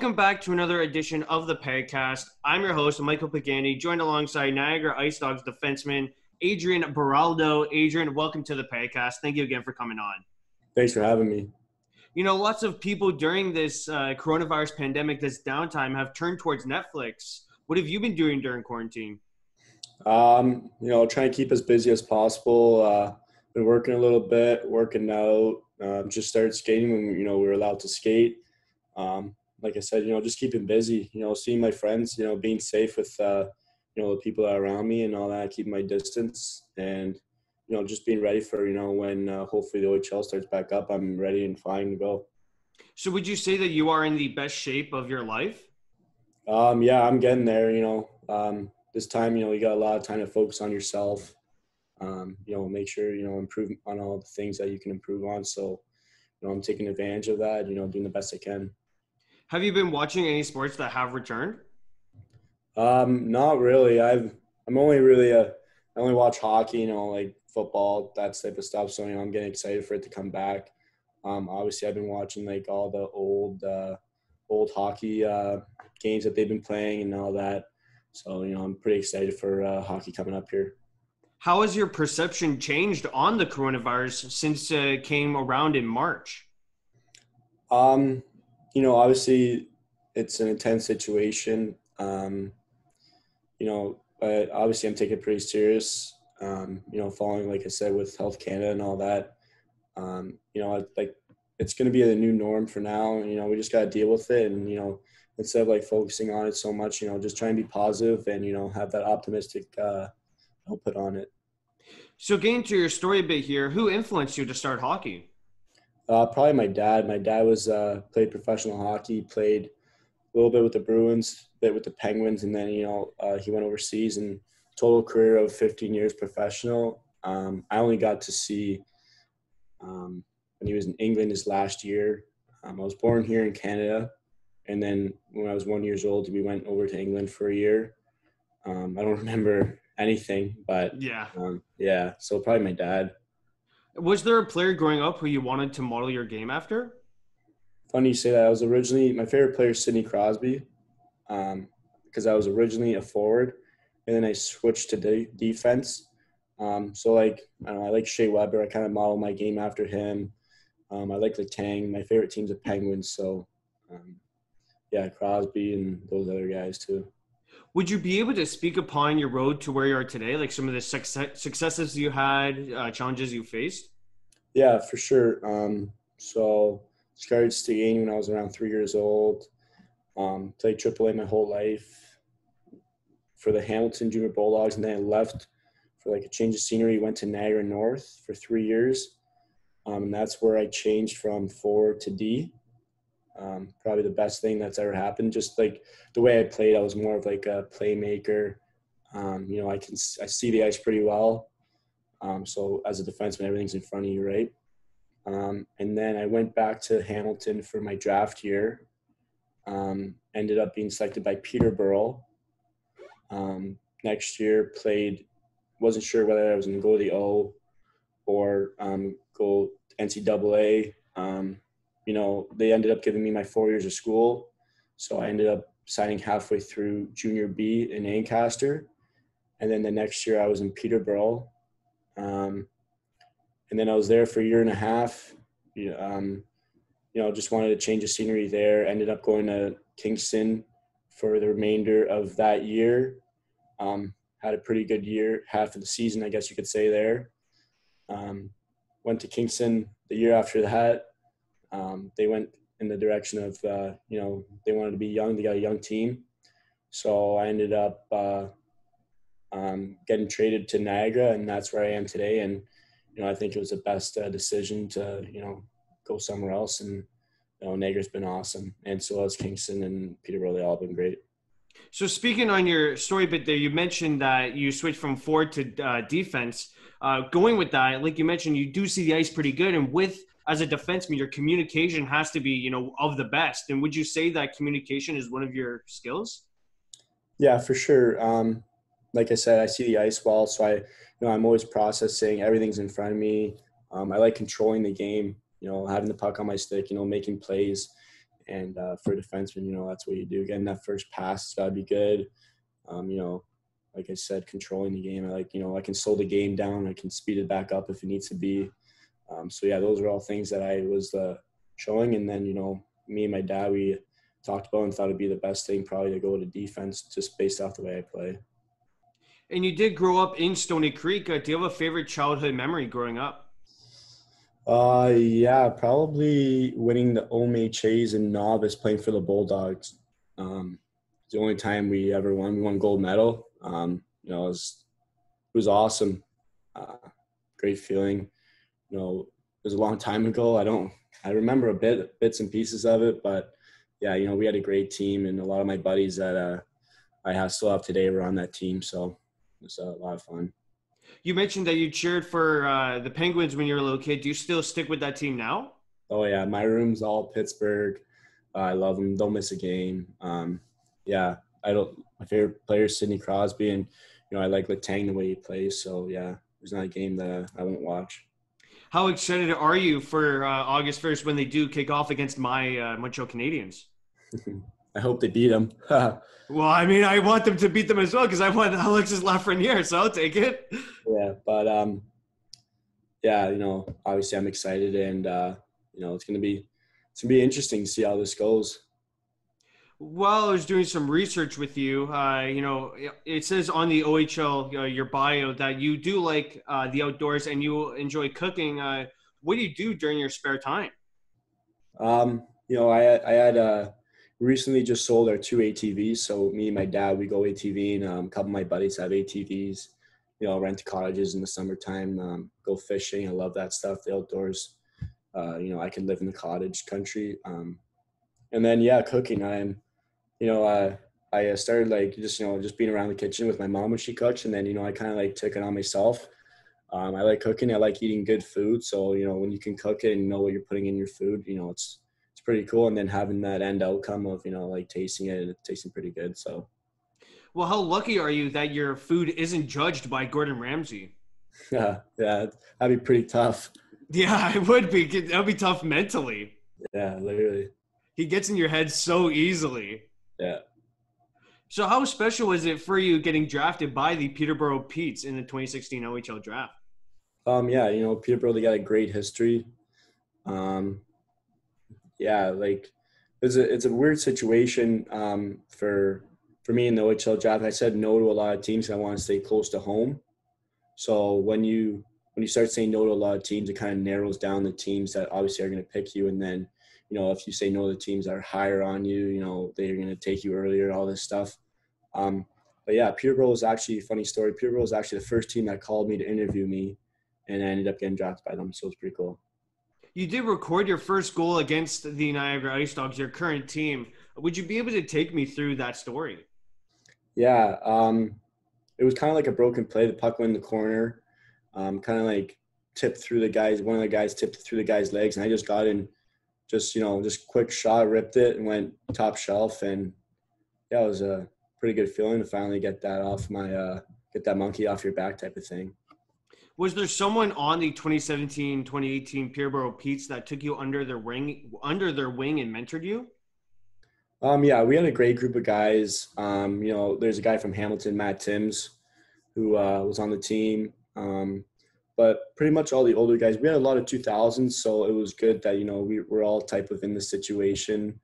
Welcome back to another edition of the Pagcast. I'm your host, Michael Pagani, joined alongside Niagara Ice Dogs defenseman Adrien Beraldo. Adrien, welcome to the Pagcast. Thank you again for coming on. Thanks for having me. You know, lots of people during this coronavirus pandemic, this downtime, have turned towards Netflix. What have you been doing during quarantine? Trying to keep as busy as possible. Been working a little bit, working out. Just started skating when we were allowed to skate. Like I said, just keeping busy. Seeing my friends. Being safe with the people that are around me and all that. Keeping my distance and just being ready for when hopefully the OHL starts back up. I'm ready and fine to go. So, would you say that you are in the best shape of your life? Yeah, I'm getting there. This time, you got a lot of time to focus on yourself. Make sure, improve on all the things that you can improve on. So, I'm taking advantage of that, doing the best I can. Have you been watching any sports that have returned? Not really. I only watch hockey, like football, that type of stuff. So, I'm getting excited for it to come back. Obviously I've been watching like all the old hockey games that they've been playing and all that. So, I'm pretty excited for hockey coming up here. How has your perception changed on the coronavirus since it came around in March? Obviously it's an intense situation. But obviously I'm taking it pretty serious. Following, like I said, with Health Canada and all that. It's going to be the new norm for now. We just got to deal with it. And, instead of focusing on it so much, just try and be positive and, have that optimistic output on it. So getting to your story a bit here, who influenced you to start hockey? Probably my dad. My dad played professional hockey, played a little bit with the Bruins, a bit with the Penguins, and then, he went overseas and total career of 15 years professional. I only got to see when he was in England his last year. I was born here in Canada, and then when I was 1 year old, we went over to England for a year. I don't remember anything, but yeah. So probably my dad. Was there a player growing up who you wanted to model your game after? Funny you say that. I was originally, my favorite player is Sidney Crosby, because I was originally a forward, and then I switched to defense. I like Shea Weber. I kind of model my game after him. I like Letang. My favorite team's the Penguins. So, Crosby and those other guys too. Would you be able to speak upon your road to where you are today, like some of the successes you had, challenges you faced? Yeah, for sure. Started skating when I was around 3 years old. Played AAA my whole life for the Hamilton Junior Bulldogs, and then I left for a change of scenery. Went to Niagara North for 3 years. And that's where I changed from forward to D. Probably the best thing that's ever happened. Just the way I played, I was more of a playmaker. I see the ice pretty well. So as a defenseman, everything's in front of you, right? And then I went back to Hamilton for my draft year. Ended up being selected by Peterborough. Next year wasn't sure whether I was going to go to the O or go NCAA. They ended up giving me my 4 years of school. So I ended up signing halfway through junior B in Ancaster. And then the next year I was in Peterborough. And then I was there for a year and a half. Just wanted to change the scenery there. Ended up going to Kingston for the remainder of that year. Had a pretty good year, half of the season, I guess you could say there. Went to Kingston the year after that. They went in the direction of, they wanted to be young. They got a young team. So I ended up getting traded to Niagara, and that's where I am today. And, I think it was the best decision to, go somewhere else. And, Niagara's been awesome. And so has Kingston and Peterborough. They all been great. So speaking on your story bit there, you mentioned that you switched from forward to defense. Going with that, like you mentioned, you do see the ice pretty good. And as a defenseman, your communication has to be, of the best. And would you say that communication is one of your skills? Yeah, for sure. Like I said, I see the ice well. So I'm always processing. Everything's in front of me. I like controlling the game, having the puck on my stick, making plays. And for a defenseman, that's what you do. Getting that first pass has got to be good. Like I said, controlling the game. I can slow the game down. I can speed it back up if it needs to be. So yeah, those are all things that I was showing. And then, me and my dad, we talked about and thought it'd be the best thing probably to go to defense just based off the way I play. And you did grow up in Stony Creek. Do you have a favorite childhood memory growing up? Yeah, probably winning the OMHAs in novice playing for the Bulldogs. It's the only time we ever won. We won gold medal. It was awesome. Great feeling. It was a long time ago. I remember bits and pieces of it, but yeah, we had a great team, and a lot of my buddies that still have today were on that team. So it was a lot of fun. You mentioned that you cheered for the Penguins when you were a little kid. Do you still stick with that team now? Oh yeah, my room's all Pittsburgh. I love them. Don't miss a game. Yeah, my favorite player is Sidney Crosby, and I like Letang the way he plays. So yeah, there's not a game that I won't watch. How excited are you for August 1st when they do kick off against my Montreal Canadiens? I hope they beat them. Well, I mean, I want them to beat them as well because I want Alexis Lafreniere, so I'll take it. Yeah, but yeah, obviously I'm excited, and it's gonna be interesting to see how this goes. While I was doing some research with you, it says on the OHL your bio that you do like the outdoors and you enjoy cooking. What do you do during your spare time? I had recently just sold our 2 ATVs. So me and my dad, we go ATVing. A couple of my buddies have ATVs. Rent cottages in the summertime, go fishing. I love that stuff, the outdoors. I can live in the cottage country. And then, yeah, cooking. I started just being around the kitchen with my mom when she cooks. And then, I kind of took it on myself. I like cooking. I like eating good food. So, when you can cook it and you know what you're putting in your food, it's pretty cool. And then having that end outcome of, tasting it, and it's tasting pretty good. So. Well, how lucky are you that your food isn't judged by Gordon Ramsay? Yeah, that'd be pretty tough. Yeah, it would be. That would be tough mentally. Yeah, literally. He gets in your head so easily. Yeah. So how special was it for you getting drafted by the Peterborough Petes in the 2016 OHL draft? Yeah, Peterborough, they got a great history. Yeah, it's a weird situation for me in the OHL draft. I said no to a lot of teams. I want to stay close to home. So when you start saying no to a lot of teams, it kind of narrows down the teams that obviously are going to pick you. And then, if you say no to the teams that are higher on you, they're going to take you earlier, all this stuff. But yeah, Peterborough is actually a funny story. Peterborough is actually the first team that called me to interview me, and I ended up getting drafted by them. So it's pretty cool. You did record your first goal against the Niagara Ice Dogs, your current team. Would you be able to take me through that story? Yeah, it was kind of like a broken play. The puck went in the corner, kind of tipped through the guys. One of the guys tipped through the guy's legs, and I just got in, just quick shot, ripped it, and went top shelf. And yeah, it was a pretty good feeling to finally get that off get that monkey off your back type of thing. Was there someone on the 2017-2018 Peterborough Petes that took you under their wing and mentored you? Yeah, we had a great group of guys. There's a guy from Hamilton, Matt Timms, who was on the team. But pretty much all the older guys, we had a lot of 2000s, so it was good that, we were all type of in the situation,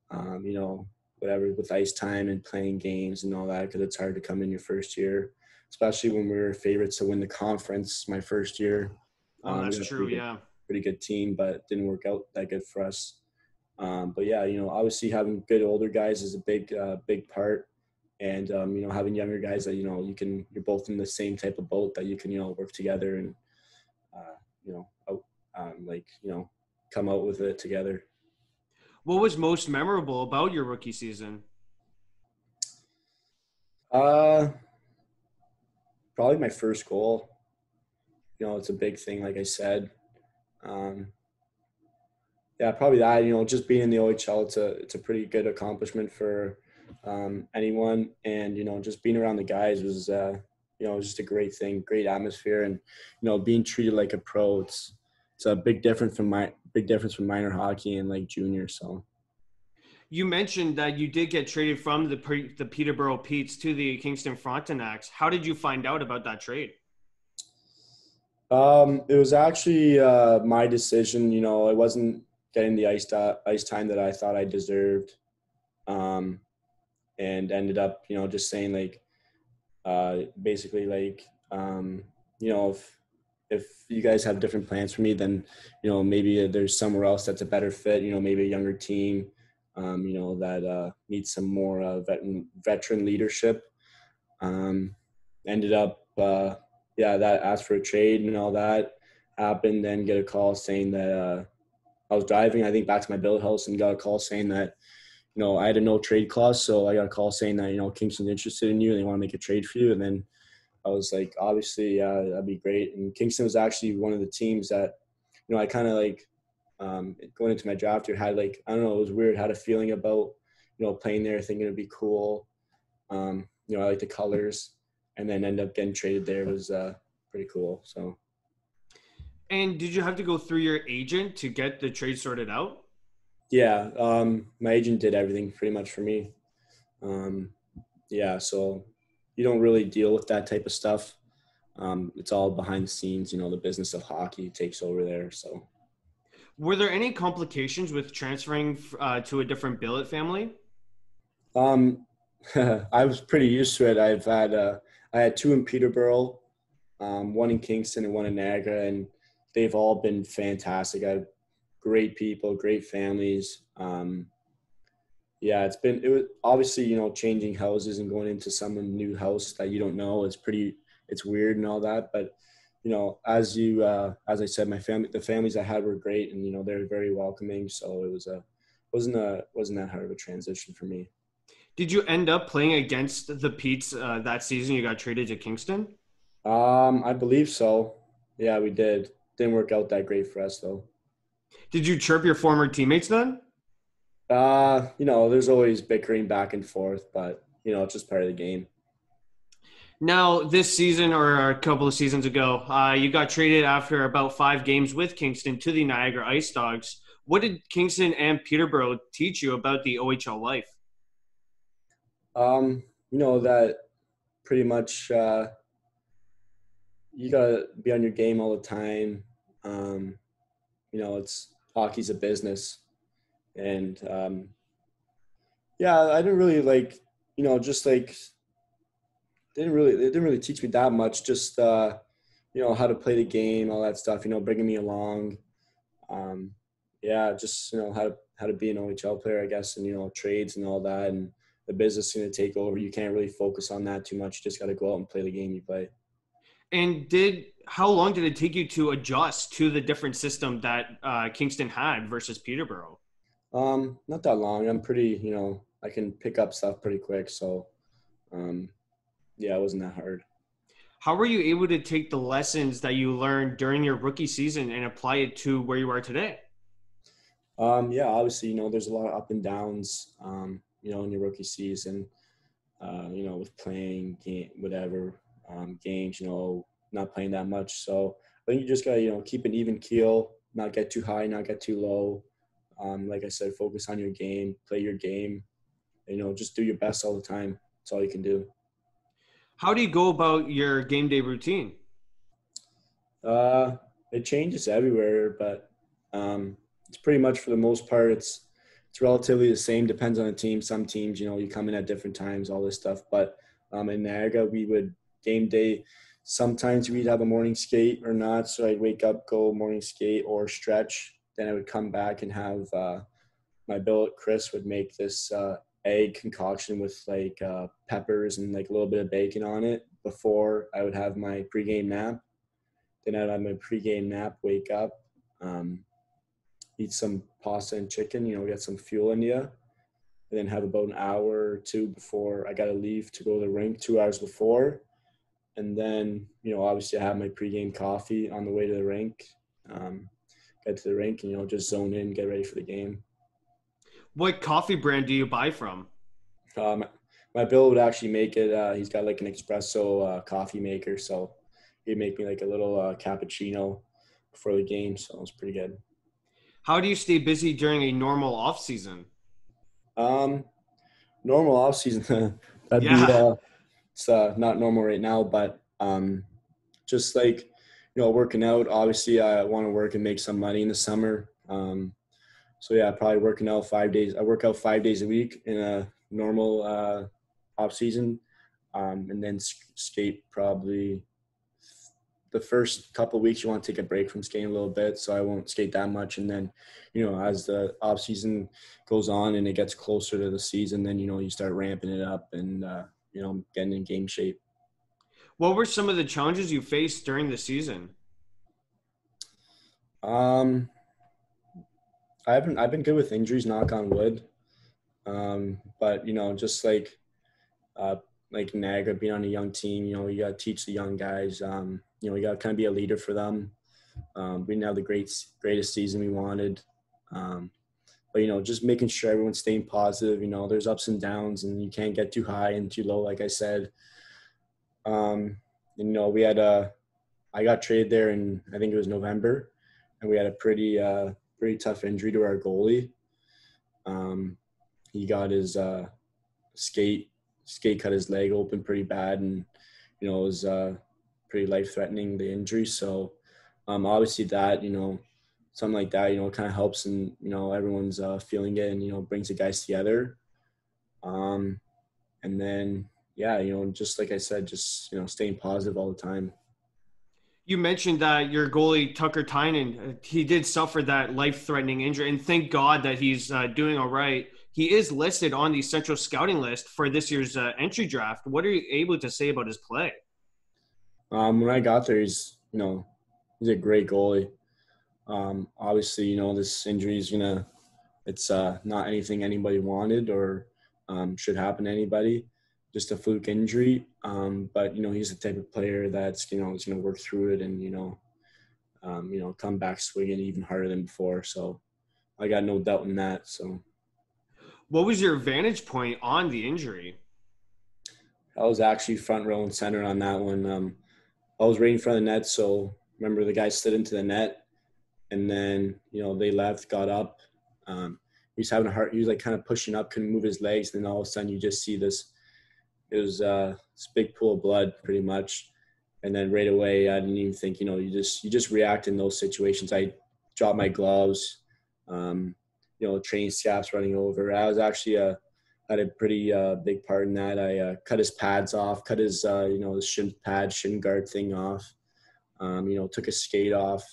whatever, with ice time and playing games and all that, because it's hard to come in your first year, especially when we were favorites to win the conference my first year. That's true, yeah. Pretty good team, but it didn't work out that good for us. But yeah, obviously having good older guys is a big part. And, having younger guys that, you're both in the same type of boat that you can, work together and, come out with it together. What was most memorable about your rookie season? Probably my first goal. It's a big thing, like I said. Yeah, probably that. Just being in the OHL, it's a pretty good accomplishment for anyone, and just being around the guys was just a great thing, great atmosphere, and being treated like a pro. It's a big difference from minor hockey and junior. So You mentioned that you did get traded from the Peterborough Petes to the Kingston Frontenacs. How did you find out about that trade? It was actually my decision. I wasn't getting the ice time that I thought I deserved, um, and ended up, just saying like, basically like, if you guys have different plans for me, then maybe there's somewhere else that's a better fit. Maybe a younger team, that needs some more veteran leadership. Um, Ended up, that asked for a trade and all that happened. Then get a call saying that I was driving, I think, back to my billet house and got a call saying that, I had a no trade clause. So I got a call saying that, Kingston's interested in you and they want to make a trade for you. And then I was like, obviously, yeah, that'd be great. And Kingston was actually one of the teams that, I kind of like, going into my draft year had like, I don't know, it was weird, had a feeling about, playing there, thinking it'd be cool. I like the colors, and then end up getting traded there was pretty cool. So. And did you have to go through your agent to get the trade sorted out? Yeah, my agent did everything pretty much for me. Um, yeah, so you don't really deal with that type of stuff. It's all behind the scenes. The business of hockey takes over there. So. Were there any complications with transferring to a different billet family? Um, I was pretty used to it. I had two in Peterborough, one in Kingston and one in Niagara, and they've all been fantastic. I have great people, great families. Yeah, it was obviously, changing houses and going into some new house that you don't know. It's weird and all that. But, as I said, the families I had were great, and, they're very welcoming. So it wasn't that hard of a transition for me. Did you end up playing against the Petes that season you got traded to Kingston? I believe so. Yeah, we did. Didn't work out that great for us though. Did you chirp your former teammates then? There's always bickering back and forth, but it's just part of the game. Now, this season or a couple of seasons ago, you got traded after about 5 games with Kingston to the Niagara Ice Dogs. What did Kingston and Peterborough teach you about the OHL life? That pretty much you gotta be on your game all the time. It's hockey's a business, and yeah, I didn't really like, just like they didn't really teach me that much. Just how to play the game, all that stuff. Bringing me along. Um, yeah, just how to be an OHL player, I guess, and trades and all that, and the business is going to take over. You can't really focus on that too much. You just got to go out and play the game you play. And how long did it take you to adjust to the different system that Kingston had versus Peterborough? Not that long. I'm pretty, I can pick up stuff pretty quick. So, yeah, it wasn't that hard. How were you able to take the lessons that you learned during your rookie season and apply it to where you are today? Yeah, obviously, there's a lot of up and downs, in your rookie season, with playing game, whatever, games, not playing that much. So I think you just got to, keep an even keel, not get too high, not get too low. Like I said, focus on your game, play your game, just do your best all the time. That's all you can do. How do you go about your game day routine? Uh, it changes everywhere, but it's pretty much for the most part, it's relatively the same. Depends on the team. Some teams, you come in at different times, all this stuff. But in Niagara, we would game day. Sometimes we'd have a morning skate or not. So I'd wake up, go morning skate or stretch. Then I would come back and have my billet Chris would make this egg concoction with like peppers and like a little bit of bacon on it before I would have my pregame nap. Then I'd have my pregame nap, wake up, eat some pasta and chicken, get some fuel in you, and then have about an hour or two before I got to leave to go to the rink, 2 hours before. And then, obviously I have my pregame coffee on the way to the rink, get to the rink and, just zone in, get ready for the game. What coffee brand do you buy from? My Bill would actually make it. He's got like an espresso coffee maker. So he'd make me like a little cappuccino before the game. So it was pretty good. How do you stay busy during a normal off season? Um, Normal off season. That'd be Yeah. it's not normal right now, but just like working out. Obviously, I want to work and make some money in the summer. So yeah, probably working out 5 days. I work out 5 days a week in a normal off season, and then skate probably the first couple of weeks. You want to take a break from skating a little bit, so I won't skate that much. And then, as the off season goes on and it gets closer to the season, then you start ramping it up and getting in game shape. What were some of the challenges you faced during the season? Um, I've been good with injuries, knock on wood. But just uh, like Niagara being on a young team, you got to teach the young guys. You got to kind of be a leader for them. We didn't have the greatest season we wanted. But just making sure everyone's staying positive. There's ups and downs, and you can't get too high and too low, like I said. We had I got traded there in, I think it was November, and we had a pretty tough injury to our goalie. He got his skate cut his leg open pretty bad, and it was pretty life threatening, the injury. So obviously that something like that kind of helps, and everyone's feeling it, and brings the guys together. And then yeah, just like I said, just staying positive all the time. You mentioned that your goalie Tucker Tynan, he did suffer that life-threatening injury, and thank God that he's doing all right. He is listed on the Central Scouting list for this year's entry draft. What are you able to say about his play? When I got there, he's a great goalie. Obviously, this injury is it's not anything anybody wanted or should happen to anybody. Just a fluke injury. But he's the type of player that's is gonna work through it and come back swinging even harder than before. So I got no doubt in that. So What was your vantage point on the injury? I was actually front row and center on that one. I was right in front of the net, so remember the guy slid into the net, and then they left, got up. He was having a heart. He was like kind of pushing up, couldn't move his legs. Then all of a sudden, you just see this. It was this big pool of blood, pretty much. And then right away, I didn't even think. You just react in those situations. I dropped my gloves. Train staff's running over. I was actually had a pretty big part in that. I cut his pads off, cut his his shin guard thing off. Took his skate off.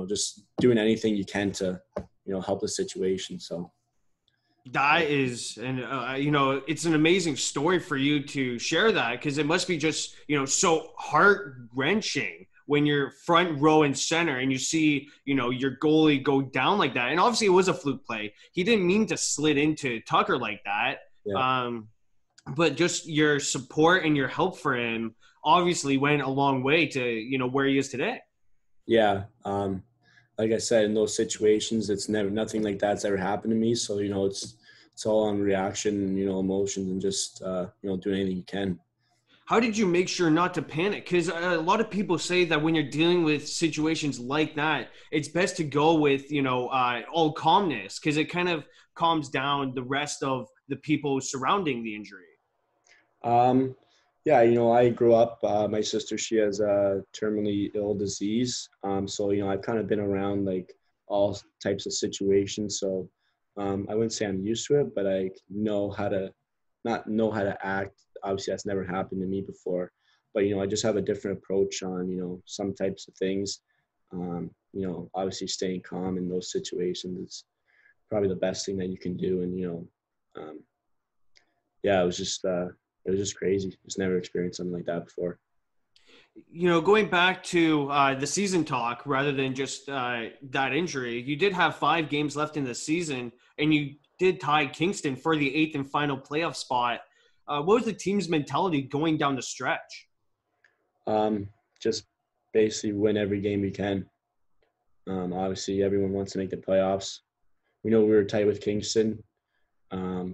Just doing anything you can to help the situation. So That is, and it's an amazing story for you to share that, because it must be just so heart wrenching when you're front row and center and you see your goalie go down like that. And obviously it was a fluke play. He didn't mean to slid into Tucker like that. yeah, But just your support and your help for him obviously went a long way to where he is today. yeah. Like I said, in those situations, it's never nothing like that's ever happened to me. So it's all on reaction and emotions and just doing anything you can. How did you make sure not to panic? Because a lot of people say that when you're dealing with situations like that, it's best to go with all calmness, because it kind of calms down the rest of the people surrounding the injury. Um, yeah, I grew up. My sister, she has a terminally ill disease. So I've kind of been around like all types of situations. So I wouldn't say I'm used to it, but I know how to not know how to act. Obviously, that's never happened to me before. But I just have a different approach on some types of things. Obviously, staying calm in those situations is probably the best thing that you can do. And um, yeah, it was just crazy. Just never experienced something like that before. Going back to the season talk rather than just that injury, you did have 5 games left in the season, and you did tie Kingston for the 8th and final playoff spot. What was the team's mentality going down the stretch? Um, just basically win every game we can. Obviously, everyone wants to make the playoffs. We know we were tight with Kingston.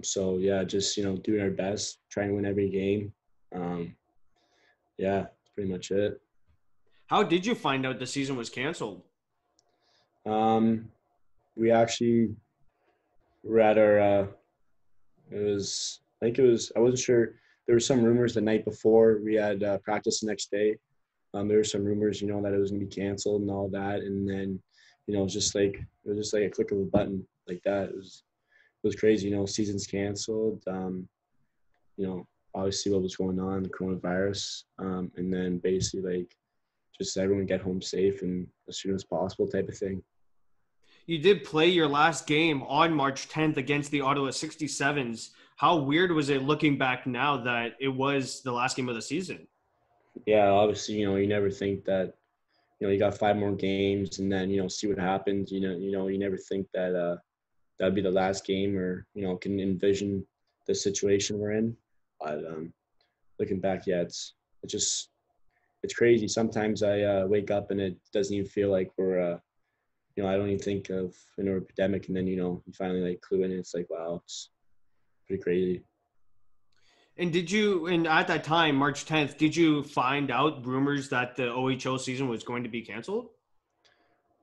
So yeah, just doing our best, trying to win every game. Yeah, that's pretty much it. How did you find out the season was canceled? Um, we actually were at our I wasn't sure. There were some rumors the night before we had practice the next day. There were some rumors, that it was gonna be canceled and all that, and then, it was just like a click of a button like that. It was crazy. Season's canceled. Obviously what was going on, the coronavirus, and then basically like just everyone get home safe and as soon as possible type of thing. You did play your last game on March 10th against the Ottawa 67s. How weird was it looking back now that it was the last game of the season? Yeah, obviously, you never think that, you got 5 more games and then, see what happens. You never think that that'd be the last game or, can envision the situation we're in. But looking back, yeah, it's crazy. Sometimes I wake up and it doesn't even feel like we're I don't even think of an epidemic, and then you finally like clue in and it's like, wow, it's pretty crazy. And at that time, March 10th, did you find out rumors that the OHL season was going to be canceled?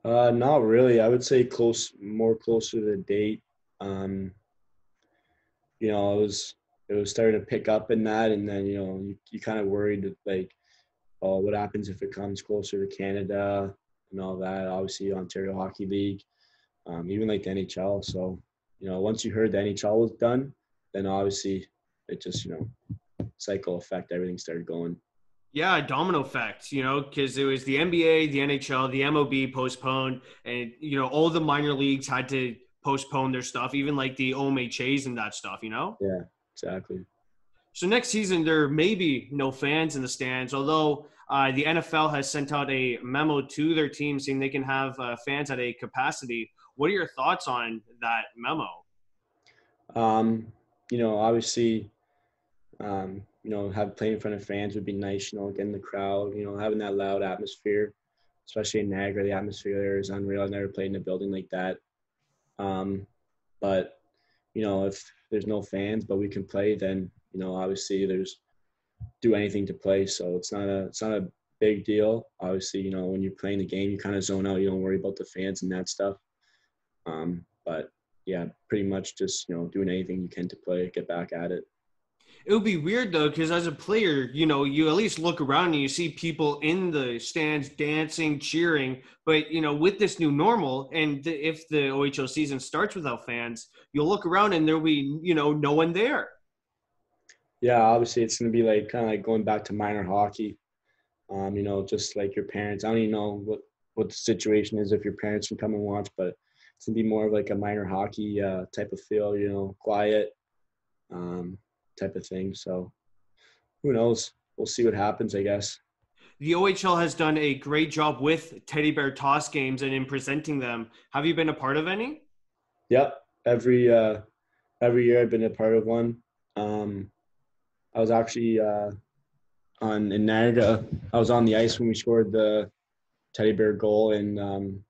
Not really. I would say more closer to the date. Um, it was starting to pick up in that, and then you kind of worried like, oh, what happens if it comes closer to Canada and all that? Obviously, Ontario Hockey League, even like the NHL. So, once you heard the NHL was done, then obviously it just cycle effect, everything started going. Yeah, domino effect, because it was the NBA, the NHL, the MOB postponed, and, all the minor leagues had to postpone their stuff, even like the OMHAs and that stuff. Yeah, exactly. So next season, there may be no fans in the stands, although the NFL has sent out a memo to their team saying they can have fans at a capacity. What are your thoughts on that memo? Obviously, have playing in front of fans would be nice, getting the crowd, having that loud atmosphere, especially in Niagara. The atmosphere there is unreal. I've never played in a building like that. But, if there's no fans, but we can play, then, obviously there's do anything to play. So it's not a big deal. Obviously, when you're playing the game, you kind of zone out. You don't worry about the fans and that stuff. But yeah, pretty much just, doing anything you can to play, get back at it. It would be weird though, because as a player, you at least look around and you see people in the stands dancing, cheering. But with this new normal, and if the OHL season starts without fans, you'll look around and there'll be no one there. Yeah, obviously it's going to be like kind of like going back to minor hockey. Just like your parents. I don't even know what the situation is if your parents can come and watch, but it's gonna be more of like a minor hockey type of feel. Quiet um, type of thing. So who knows? We'll see what happens, I guess. The OHL has done a great job with teddy bear toss games and in presenting them. Have you been a part of any? Yep. Every year I've been a part of one. Um, I was actually on in Niagara. I was on the ice when we scored the teddy bear goal, and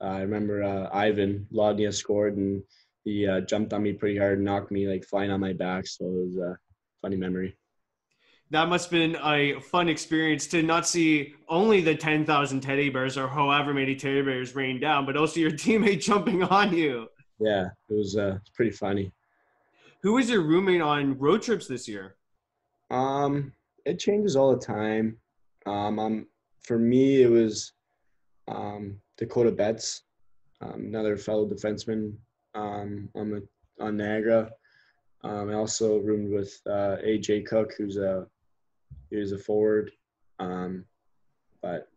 I remember Ivan Lodnia scored, and he jumped on me pretty hard and knocked me like flying on my back. So it was a funny memory. That must have been a fun experience to not see only the 10,000 teddy bears or however many teddy bears rain down, but also your teammate jumping on you. Yeah, it was pretty funny. Who was your roommate on road trips this year? Um, it changes all the time. For me, it was Dakota Betts, another fellow defenseman on Niagara. I also roomed with AJ Cook, he was a forward. Um, but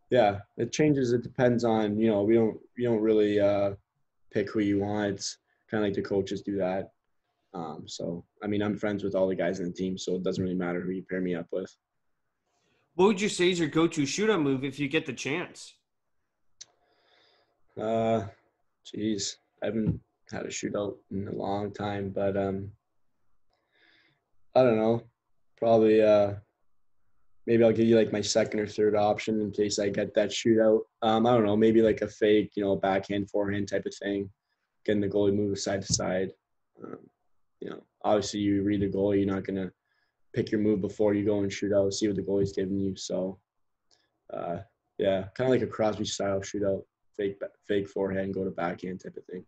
yeah, it changes. It depends on we don't really pick who you want. It's kind of like the coaches do that. So I mean, I'm friends with all the guys in the team, so it doesn't really matter who you pair me up with. What would you say is your go-to shootout move if you get the chance? Uh, Geez, I haven't had a shootout in a long time, but I don't know. Probably maybe I'll give you like my second or third option in case I get that shootout. I don't know, maybe like a fake, backhand, forehand type of thing, getting the goalie move side to side. Um, Obviously you read the goalie, you're not gonna pick your move before you go and shoot out, see what the goalie's giving you. So uh, yeah, kind of like a Crosby style shootout, fake forehand, go to backhand type of thing.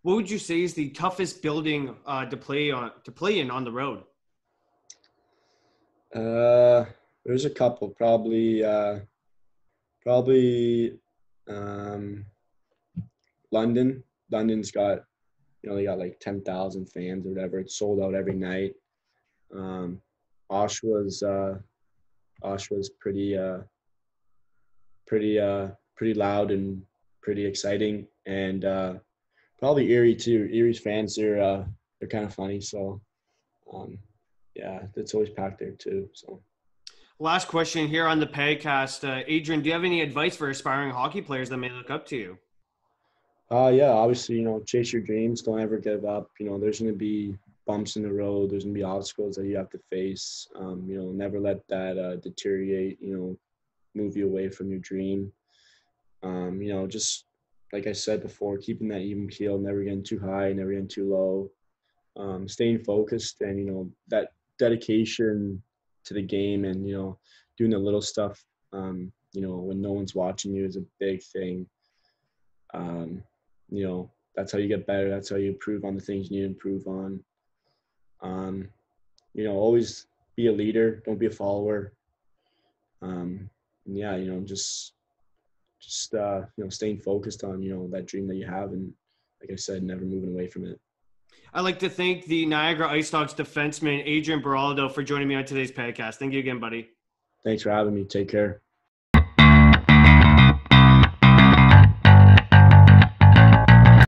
What would you say is the toughest building to play in on the road? There's a couple, probably um, London. London's got, they got like 10,000 fans or whatever. It's sold out every night. Um, Oshawa's pretty loud and pretty exciting, and probably Erie too. Erie's fans, they're kind of funny, so um, yeah, it's always packed there too. So. Last question here on the Pagcast. Adrien, do you have any advice for aspiring hockey players that may look up to you? Yeah, obviously, chase your dreams. Don't ever give up. There's going to be bumps in the road. There's going to be obstacles that you have to face. Never let that deteriorate, move you away from your dream. Just like I said before, keeping that even keel, never getting too high, never getting too low, staying focused, and, that dedication to the game, and, doing the little stuff, when no one's watching you is a big thing. That's how you get better. That's how you improve on the things you need to improve on. Always be a leader. Don't be a follower. Yeah, just staying focused on, that dream that you have. And like I said, never moving away from it. I'd like to thank the Niagara Ice Dogs defenseman, Adrien Beraldo, for joining me on today's podcast. Thank you again, buddy. Thanks for having me. Take care.